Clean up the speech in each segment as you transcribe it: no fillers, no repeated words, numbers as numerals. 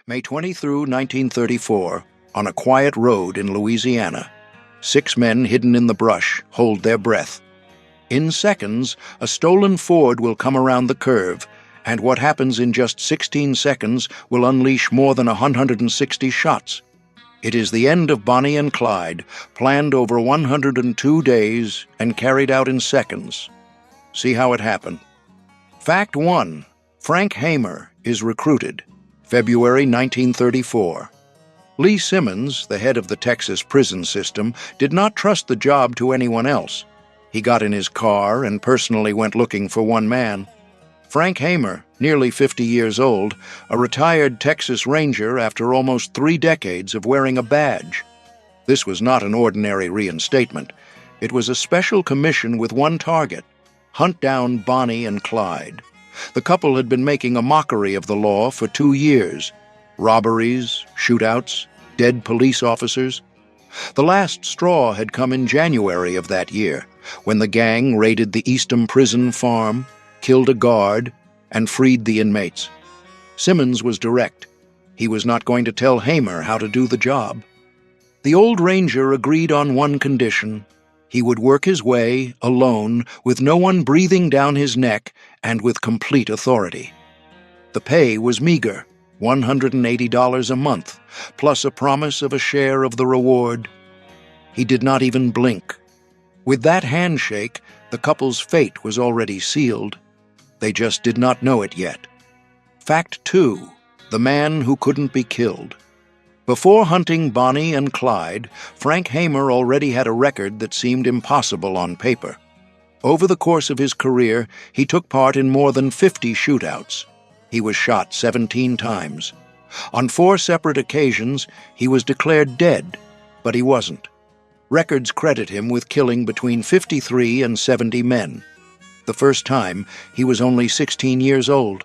May 23, 1934, on a quiet road in Louisiana, 6 men hidden in the brush hold their breath. In seconds, a stolen Ford will come around the curve, and what happens in just 16 seconds will unleash more than 160 shots. It is the end of Bonnie and Clyde, planned over 102 days and carried out in seconds. See how it happened. Fact 1. Frank Hamer is recruited. February 1934. Lee Simmons, the head of the Texas prison system, did not trust the job to anyone else. He got in his car and personally went looking for one man. Frank Hamer, nearly 50 years old, a retired Texas Ranger after almost 3 decades of wearing a badge. This was not an ordinary reinstatement. It was a special commission with one target: hunt down Bonnie and Clyde. The couple had been making a mockery of the law for 2 years. Robberies, shootouts, dead police officers. The last straw had come in January of that year, when the gang raided the Eastham prison farm, killed a guard, and freed the inmates. Simmons was direct. He was not going to tell Hamer how to do the job. The old ranger agreed on one condition: he would work his way, alone, with no one breathing down his neck, and with complete authority. The pay was meager, $180 a month, plus a promise of a share of the reward. He did not even blink. With that handshake, the couple's fate was already sealed. They just did not know it yet. Fact 2. The man who couldn't be killed. Before hunting Bonnie and Clyde, Frank Hamer already had a record that seemed impossible on paper. Over the course of his career, he took part in more than 50 shootouts. He was shot 17 times. On 4 separate occasions, he was declared dead, but he wasn't. Records credit him with killing between 53 and 70 men. The first time, he was only 16 years old.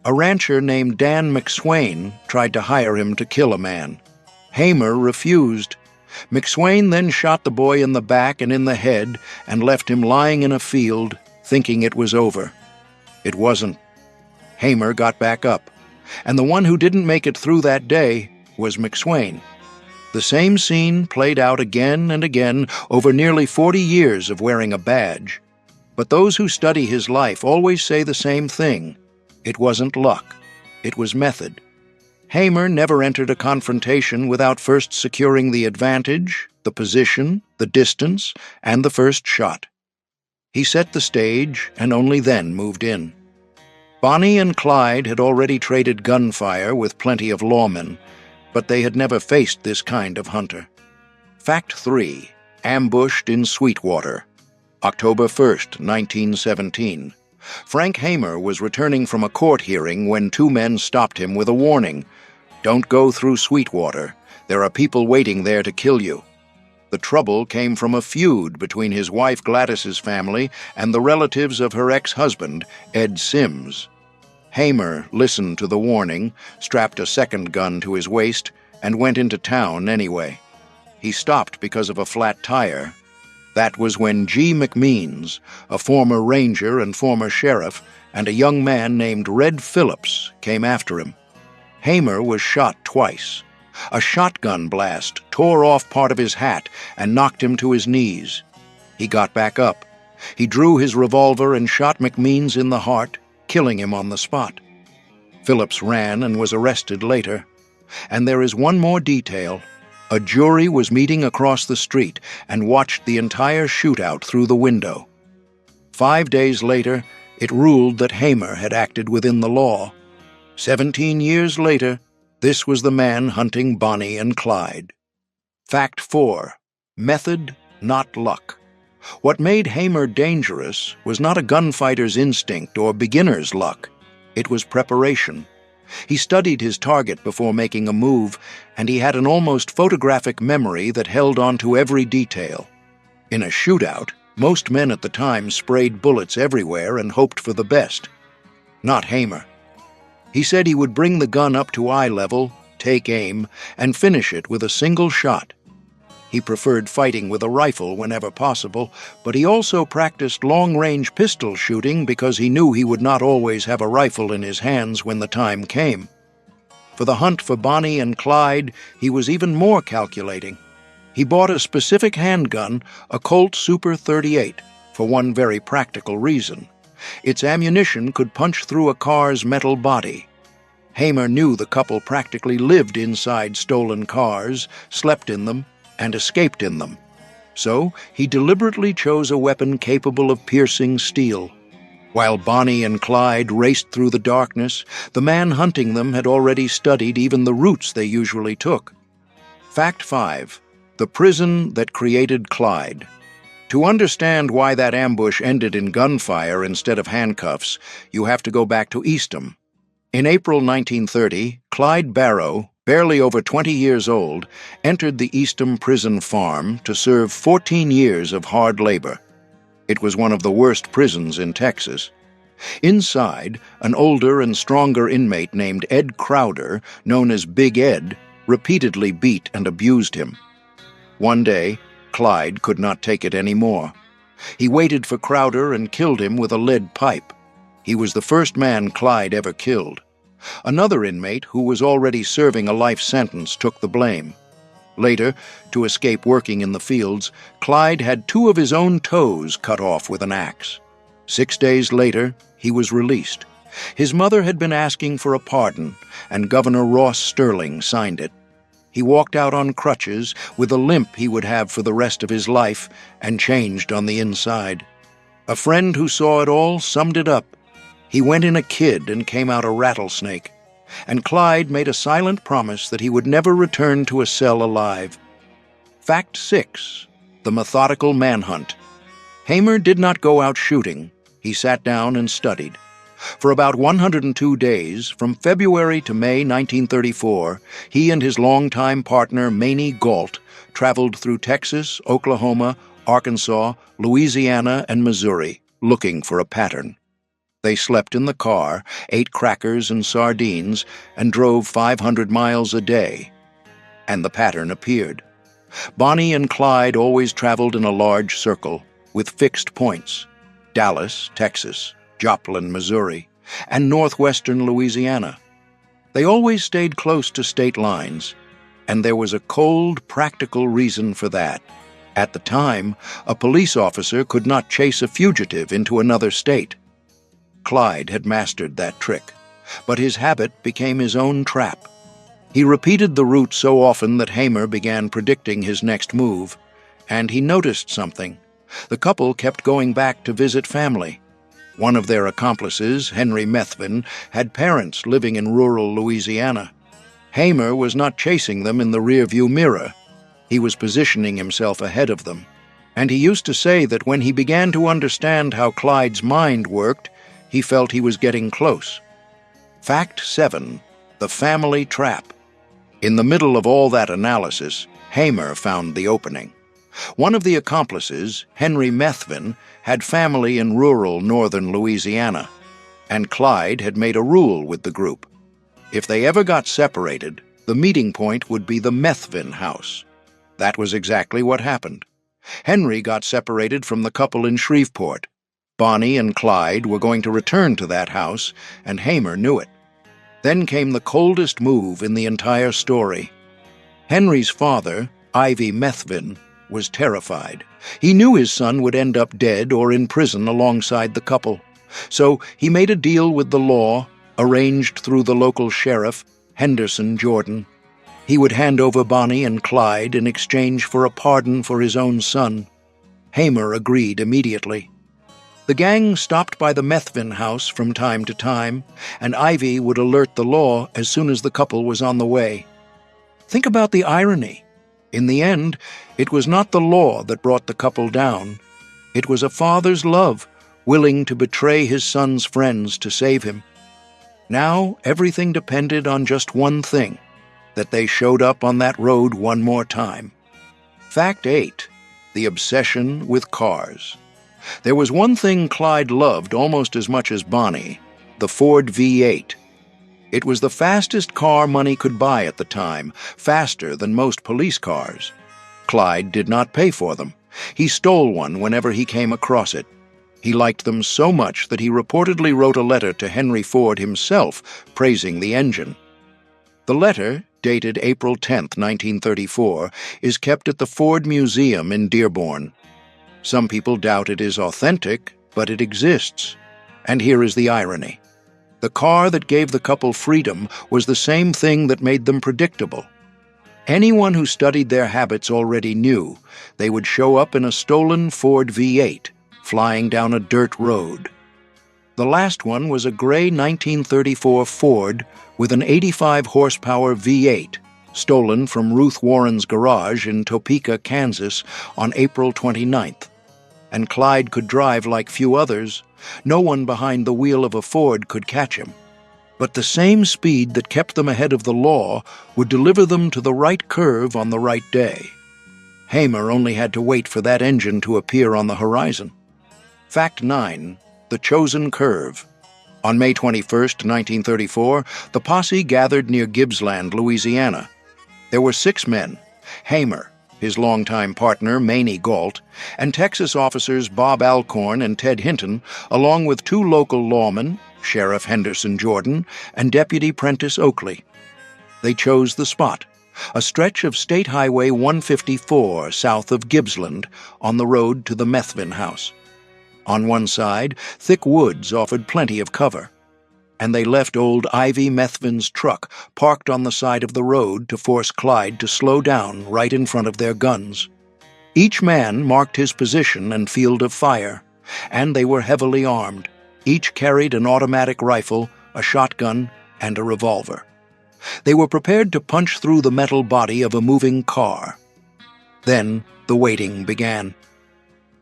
A rancher named Dan McSwain tried to hire him to kill a man. Hamer refused. McSwain then shot the boy in the back and in the head and left him lying in a field, thinking it was over. It wasn't. Hamer got back up, and the one who didn't make it through that day was McSwain. The same scene played out again and again over nearly 40 years of wearing a badge. But those who study his life always say the same thing: it wasn't luck, it was method. Hamer never entered a confrontation without first securing the advantage, the position, the distance, and the first shot. He set the stage and only then moved in. Bonnie and Clyde had already traded gunfire with plenty of lawmen, but they had never faced this kind of hunter. Fact 3. Ambushed in Sweetwater. October 1st, 1917. Frank Hamer was returning from a court hearing when 2 men stopped him with a warning: "Don't go through Sweetwater. There are people waiting there to kill you." The trouble came from a feud between his wife Gladys's family and the relatives of her ex-husband, Ed Sims. Hamer listened to the warning, strapped a second gun to his waist, and went into town anyway. He stopped because of a flat tire. That was when G. McMeans, a former ranger and former sheriff, and a young man named Red Phillips came after him. Hamer was shot twice. A shotgun blast tore off part of his hat and knocked him to his knees. He got back up. He drew his revolver and shot McMeans in the heart, killing him on the spot. Phillips ran and was arrested later. And there is one more detail. A jury was meeting across the street and watched the entire shootout through the window. 5 days later, it ruled that Hamer had acted within the law. 17 years later, this was the man hunting Bonnie and Clyde. Fact 4. Method, not luck. What made Hamer dangerous was not a gunfighter's instinct or beginner's luck. It was preparation. He studied his target before making a move, and he had an almost photographic memory that held on to every detail. In a shootout, most men at the time sprayed bullets everywhere and hoped for the best. Not Hamer. He said he would bring the gun up to eye level, take aim, and finish it with a single shot. He preferred fighting with a rifle whenever possible, but he also practiced long-range pistol shooting because he knew he would not always have a rifle in his hands when the time came. For the hunt for Bonnie and Clyde, he was even more calculating. He bought a specific handgun, a Colt Super 38, for one very practical reason. Its ammunition could punch through a car's metal body. Hamer knew the couple practically lived inside stolen cars, slept in them, and escaped in them. So he deliberately chose a weapon capable of piercing steel. While Bonnie and Clyde raced through the darkness, the man hunting them had already studied even the routes they usually took. Fact 5. The prison that created Clyde. To understand why that ambush ended in gunfire instead of handcuffs, you have to go back to Eastham. In April 1930, Clyde Barrow, barely over 20 years old, entered the Eastham prison farm to serve 14 years of hard labor. It was one of the worst prisons in Texas. Inside, an older and stronger inmate named Ed Crowder, known as Big Ed, repeatedly beat and abused him. One day, Clyde could not take it anymore. He waited for Crowder and killed him with a lead pipe. He was the first man Clyde ever killed. Another inmate, who was already serving a life sentence, took the blame. Later, to escape working in the fields, Clyde had 2 of his own toes cut off with an axe. 6 days later, he was released. His mother had been asking for a pardon, and Governor Ross Sterling signed it. He walked out on crutches with a limp he would have for the rest of his life, and changed on the inside. A friend who saw it all summed it up. He went in a kid and came out a rattlesnake, and Clyde made a silent promise that he would never return to a cell alive. Fact 6. The methodical manhunt. Hamer did not go out shooting. He sat down and studied. For about 102 days, from February to May 1934, he and his longtime partner Maney Galt traveled through Texas, Oklahoma, Arkansas, Louisiana, and Missouri, looking for a pattern. They slept in the car, ate crackers and sardines, and drove 500 miles a day. And the pattern appeared. Bonnie and Clyde always traveled in a large circle, with fixed points: Dallas, Texas, Joplin, Missouri, and northwestern Louisiana. They always stayed close to state lines, and there was a cold, practical reason for that. At the time, a police officer could not chase a fugitive into another state. Clyde had mastered that trick, but his habit became his own trap. He repeated the route so often that Hamer began predicting his next move, and he noticed something. The couple kept going back to visit family. One of their accomplices, Henry Methvin, had parents living in rural Louisiana. Hamer was not chasing them in the rearview mirror. He was positioning himself ahead of them. And he used to say that when he began to understand how Clyde's mind worked, he felt he was getting close. Fact 7. The family trap. In the middle of all that analysis, Hamer found the opening. One of the accomplices, Henry Methvin, had family in rural northern Louisiana, and Clyde had made a rule with the group. If they ever got separated, the meeting point would be the Methvin house. That was exactly what happened. Henry got separated from the couple in Shreveport. Bonnie and Clyde were going to return to that house, and Hamer knew it. Then came the coldest move in the entire story. Henry's father, Ivy Methvin, was terrified. He knew his son would end up dead or in prison alongside the couple. So he made a deal with the law, arranged through the local sheriff, Henderson Jordan. He would hand over Bonnie and Clyde in exchange for a pardon for his own son. Hamer agreed immediately. The gang stopped by the Methvin house from time to time, and Ivy would alert the law as soon as the couple was on the way. Think about the irony. In the end, it was not the law that brought the couple down. It was a father's love, willing to betray his son's friends to save him. Now everything depended on just one thing, that they showed up on that road one more time. Fact 8. The obsession with cars. There was one thing Clyde loved almost as much as Bonnie: the Ford V8. It was the fastest car money could buy at the time, faster than most police cars. Clyde did not pay for them. He stole one whenever he came across it. He liked them so much that he reportedly wrote a letter to Henry Ford himself praising the engine. The letter, dated April 10, 1934, is kept at the Ford Museum in Dearborn. Some people doubt it is authentic, but it exists. And here is the irony. The car that gave the couple freedom was the same thing that made them predictable. Anyone who studied their habits already knew they would show up in a stolen Ford V8, flying down a dirt road. The last one was a gray 1934 Ford with an 85-horsepower V8, stolen from Ruth Warren's garage in Topeka, Kansas, on April 29th. And Clyde could drive like few others. No one behind the wheel of a Ford could catch him. But the same speed that kept them ahead of the law would deliver them to the right curve on the right day. Hamer only had to wait for that engine to appear on the horizon. Fact 9. The chosen curve. On May 21, 1934, the posse gathered near Gibbsland, Louisiana. There were 6 men: Hamer, his longtime partner Maney Galt, and Texas officers Bob Alcorn and Ted Hinton, along with 2 local lawmen, Sheriff Henderson Jordan and Deputy Prentice Oakley. They chose the spot, a stretch of State Highway 154 south of Gibbsland, on the road to the Methvin house. On one side, thick woods offered plenty of cover, and they left old Ivy Methvin's truck parked on the side of the road to force Clyde to slow down right in front of their guns. Each man marked his position and field of fire, and they were heavily armed. Each carried an automatic rifle, a shotgun, and a revolver. They were prepared to punch through the metal body of a moving car. Then the waiting began.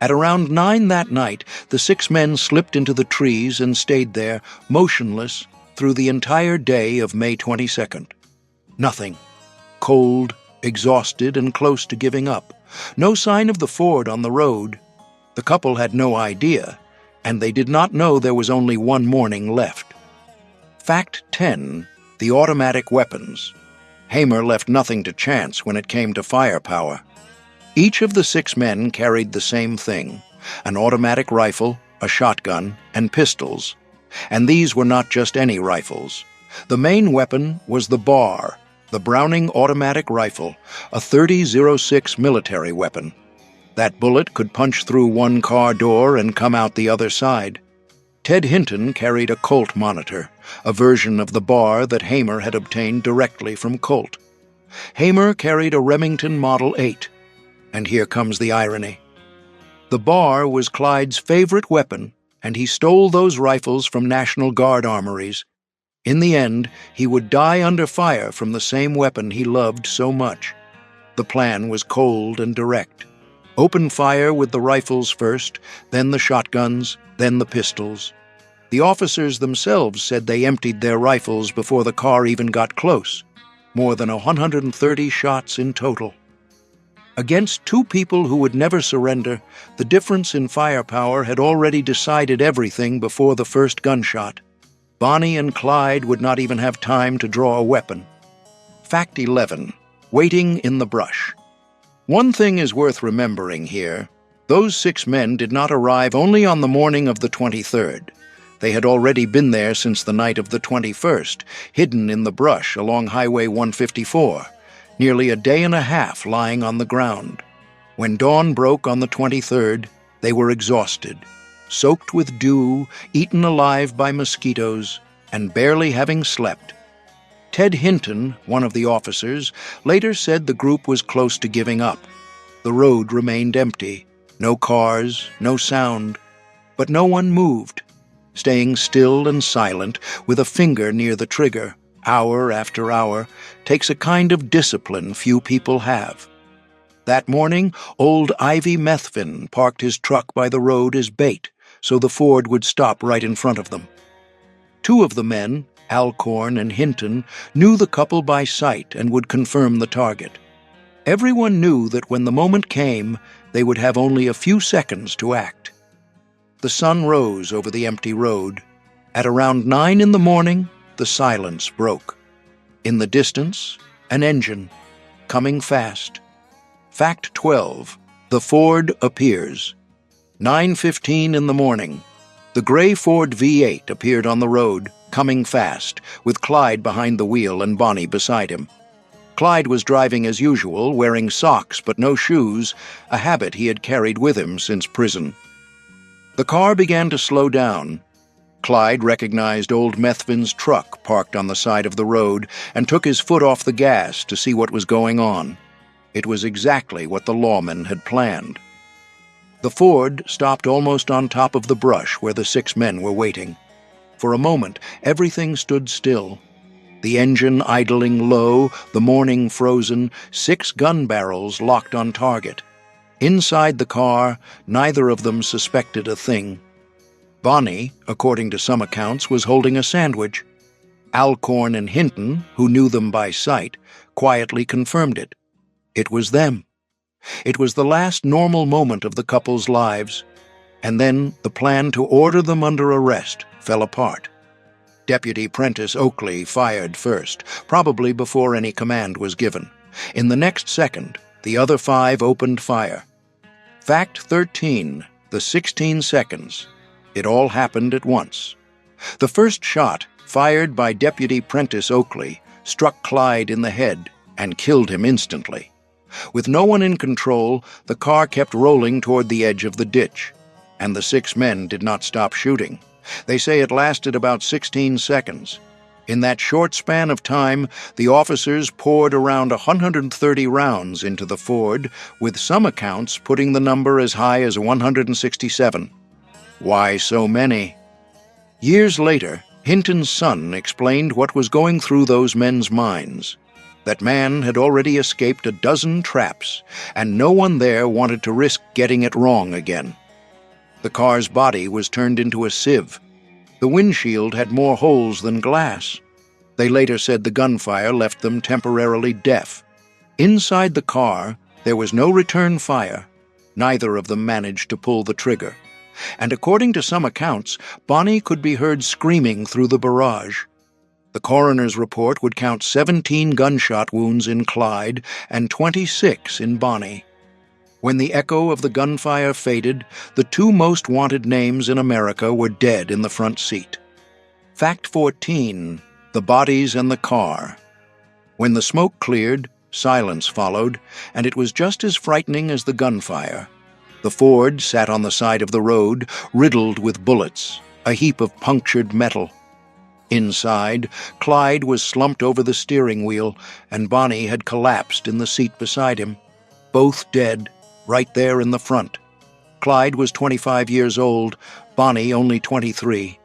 At around 9 that night, the 6 men slipped into the trees and stayed there, motionless, through the entire day of May 22nd. Nothing. Cold, exhausted, and close to giving up. No sign of the Ford on the road. The couple had no idea, and they did not know there was only one morning left. Fact 10. The automatic weapons. Hamer left nothing to chance when it came to firepower. Each of the 6 men carried the same thing: an automatic rifle, a shotgun, and pistols. And these were not just any rifles. The main weapon was the bar, the Browning automatic rifle, a .30-06 military weapon. That bullet could punch through one car door and come out the other side. Ted Hinton carried a Colt Monitor, a version of the bar that Hamer had obtained directly from Colt. Hamer carried a Remington Model 8. And here comes the irony. The bar was Clyde's favorite weapon, and he stole those rifles from National Guard armories. In the end, he would die under fire from the same weapon he loved so much. The plan was cold and direct. Open fire with the rifles first, then the shotguns, then the pistols. The officers themselves said they emptied their rifles before the car even got close. More than 130 shots in total. Against 2 people who would never surrender, the difference in firepower had already decided everything before the first gunshot. Bonnie and Clyde would not even have time to draw a weapon. Fact 11. Waiting in the brush. One thing is worth remembering here. Those 6 men did not arrive only on the morning of the 23rd. They had already been there since the night of the 21st, hidden in the brush along Highway 154. Nearly a day and a half lying on the ground. When dawn broke on the 23rd, they were exhausted, soaked with dew, eaten alive by mosquitoes, and barely having slept. Ted Hinton, one of the officers, later said the group was close to giving up. The road remained empty, no cars, no sound, but no one moved, staying still and silent with a finger near the trigger. Hour after hour, takes a kind of discipline few people have. That morning, old Ivy Methvin parked his truck by the road as bait, so the Ford would stop right in front of them. 2 of the men, Alcorn and Hinton, knew the couple by sight and would confirm the target. Everyone knew that when the moment came, they would have only a few seconds to act. The sun rose over the empty road. At around 9 in the morning, the silence broke. In the distance, an engine, coming fast. Fact 12. The Ford appears. 9:15 in the morning. The gray Ford V8 appeared on the road, coming fast, with Clyde behind the wheel and Bonnie beside him. Clyde was driving as usual, wearing socks but no shoes, a habit he had carried with him since prison. The car began to slow down. Clyde recognized old Methvin's truck parked on the side of the road and took his foot off the gas to see what was going on. It was exactly what the lawmen had planned. The Ford stopped almost on top of the brush where the 6 men were waiting. For a moment, everything stood still. The engine idling low, the morning frozen, 6 gun barrels locked on target. Inside the car, neither of them suspected a thing. Bonnie, according to some accounts, was holding a sandwich. Alcorn and Hinton, who knew them by sight, quietly confirmed it. It was them. It was the last normal moment of the couple's lives, and then the plan to order them under arrest fell apart. Deputy Prentice Oakley fired first, probably before any command was given. In the next second, the other 5 opened fire. Fact 13, the 16 seconds. It all happened at once. The first shot, fired by Deputy Prentice Oakley, struck Clyde in the head and killed him instantly. With no one in control, the car kept rolling toward the edge of the ditch, and the 6 men did not stop shooting. They say it lasted about 16 seconds. In that short span of time, the officers poured around 130 rounds into the Ford, with some accounts putting the number as high as 167. Why so many? Years later, Hinton's son explained what was going through those men's minds. That man had already escaped a dozen traps, and no one there wanted to risk getting it wrong again. The car's body was turned into a sieve. The windshield had more holes than glass. They later said the gunfire left them temporarily deaf. Inside the car, there was no return fire. Neither of them managed to pull the trigger. And according to some accounts, Bonnie could be heard screaming through the barrage. The coroner's report would count 17 gunshot wounds in Clyde and 26 in Bonnie. When the echo of the gunfire faded, the 2 most wanted names in America were dead in the front seat. Fact 14, the bodies and the car. When the smoke cleared, silence followed, and it was just as frightening as the gunfire. The Ford sat on the side of the road, riddled with bullets, a heap of punctured metal. Inside, Clyde was slumped over the steering wheel, and Bonnie had collapsed in the seat beside him. Both dead, right there in the front. Clyde was 25 years old, Bonnie only 23.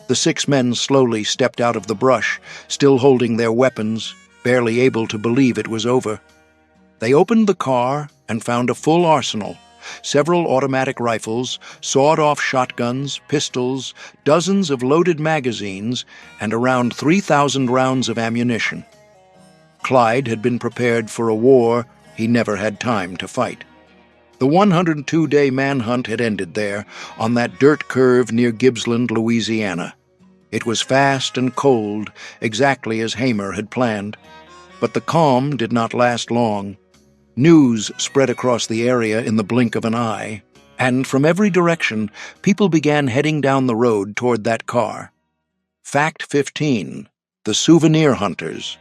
The 6 men slowly stepped out of the brush, still holding their weapons, barely able to believe it was over. They opened the car and found a full arsenal. Several automatic rifles, sawed-off shotguns, pistols, dozens of loaded magazines, and around 3,000 rounds of ammunition. Clyde had been prepared for a war he never had time to fight. The 102-day manhunt had ended there, on that dirt curve near Gibbsland, Louisiana. It was fast and cold, exactly as Hamer had planned. But the calm did not last long. News spread across the area in the blink of an eye, and from every direction, people began heading down the road toward that car. Fact 15, the souvenir hunters.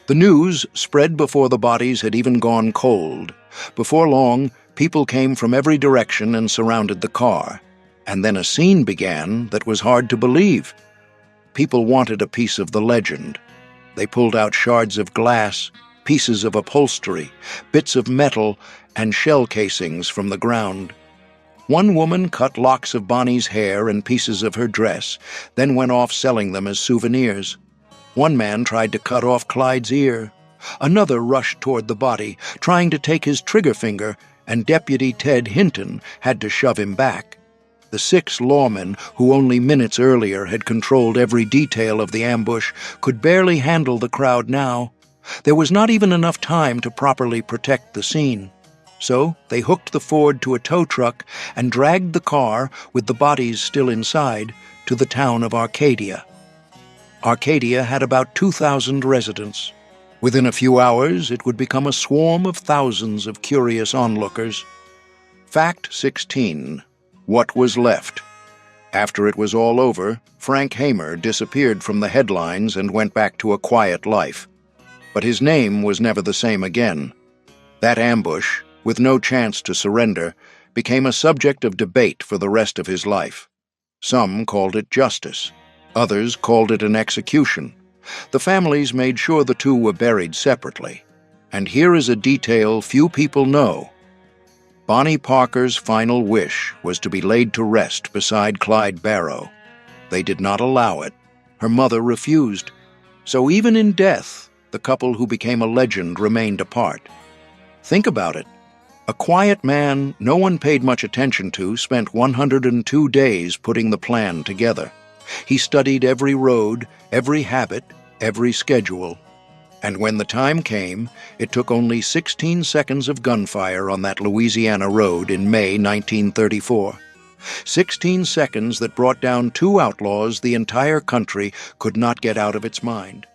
The news spread before the bodies had even gone cold. Before long, people came from every direction and surrounded the car, and then a scene began that was hard to believe. People wanted a piece of the legend. They pulled out shards of glass, pieces of upholstery, bits of metal, and shell casings from the ground. One woman cut locks of Bonnie's hair and pieces of her dress, then went off selling them as souvenirs. One man tried to cut off Clyde's ear. Another rushed toward the body, trying to take his trigger finger, and Deputy Ted Hinton had to shove him back. The 6 lawmen, who only minutes earlier had controlled every detail of the ambush, could barely handle the crowd now. There was not even enough time to properly protect the scene. So they hooked the Ford to a tow truck and dragged the car, with the bodies still inside, to the town of Arcadia. Arcadia had about 2,000 residents. Within a few hours, it would become a swarm of thousands of curious onlookers. Fact 16. What was left? After it was all over, Frank Hamer disappeared from the headlines and went back to a quiet life. But his name was never the same again. That ambush, with no chance to surrender, became a subject of debate for the rest of his life. Some called it justice. Others called it an execution. The families made sure the two were buried separately. And here is a detail few people know. Bonnie Parker's final wish was to be laid to rest beside Clyde Barrow. They did not allow it. Her mother refused. So even in death, the couple who became a legend remained apart. Think about it. A quiet man no one paid much attention to spent 102 days putting the plan together. He studied every road, every habit, every schedule. And when the time came, it took only 16 seconds of gunfire on that Louisiana road in May 1934. 16 seconds that brought down two outlaws the entire country could not get out of its mind.